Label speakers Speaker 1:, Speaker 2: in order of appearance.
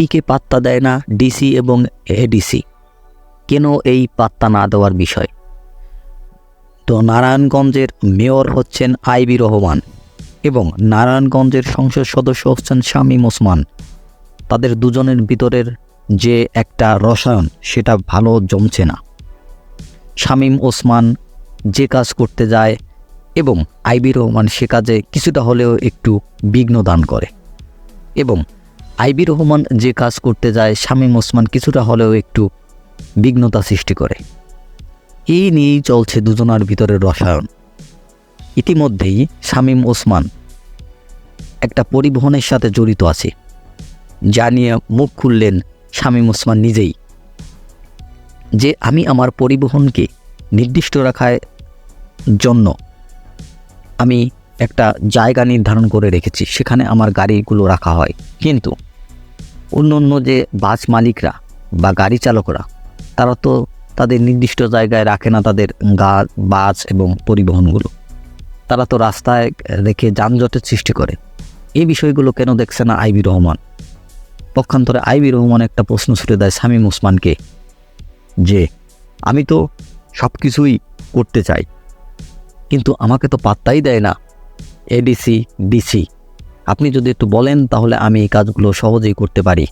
Speaker 1: পিকে পাত্তা দেয় না ডিসি এবং এডিসি। কেন এই পাত্তা না দেওয়ার বিষয়? তো নারায়ণগঞ্জের মেয়র হচ্ছেন আইবি রহমান এবং নারায়ণগঞ্জের সংসদ সদস্য হচ্ছেন শামীম ওসমান। তাদের দুজনের ভিতরের যে একটা রসায়ন সেটা ভালো জমছে না। শামীম ওসমান যে কাজ করতে যায় এবং আইবি রহমান সে কাজে কিছুটা হলেও একটু বিঘ্ন দান করে, এবং আইবি রহমান যে কাজ করতে যায় শামীম ওসমান কিছুটা হলেও একটু বিঘ্নতা সৃষ্টি করে। এই নিয়েই চলছে দুজনার ভিতরের রসায়ন। ইতিমধ্যেই শামীম ওসমান একটা পরিবহনের সাথে জড়িত আছে, যা নিয়ে মুখ খুললেন শামীম ওসমান নিজেই, যে আমি আমার পরিবহনকে নির্দিষ্ট রাখার জন্য আমি একটা জায়গা নির্ধারণ করে রেখেছি, সেখানে আমার গাড়িগুলো রাখা হয়। কিন্তু অন্য যে বাস মালিকরা বা গাড়ি চালকরা তারা তো তাদের নির্দিষ্ট জায়গায় রাখে না তাদের বাস এবং পরিবহনগুলো। তারা তো রাস্তায় রেখে যানজটের সৃষ্টি করে। এই বিষয়গুলো কেন দেখছে না আইবি রহমান? পক্ষান্তরে আইবি রহমান একটা প্রশ্ন ছুড়ে দেয় শামীম ওসমানকে, যে আমি তো সব কিছুই করতে চাই, কিন্তু আমাকে তো পাত্তাই দেয় না এডিসি ডিসি। আপনি যদি একটু বলেন তাহলে আমি এই কাজগুলো সহজেই করতে পারি।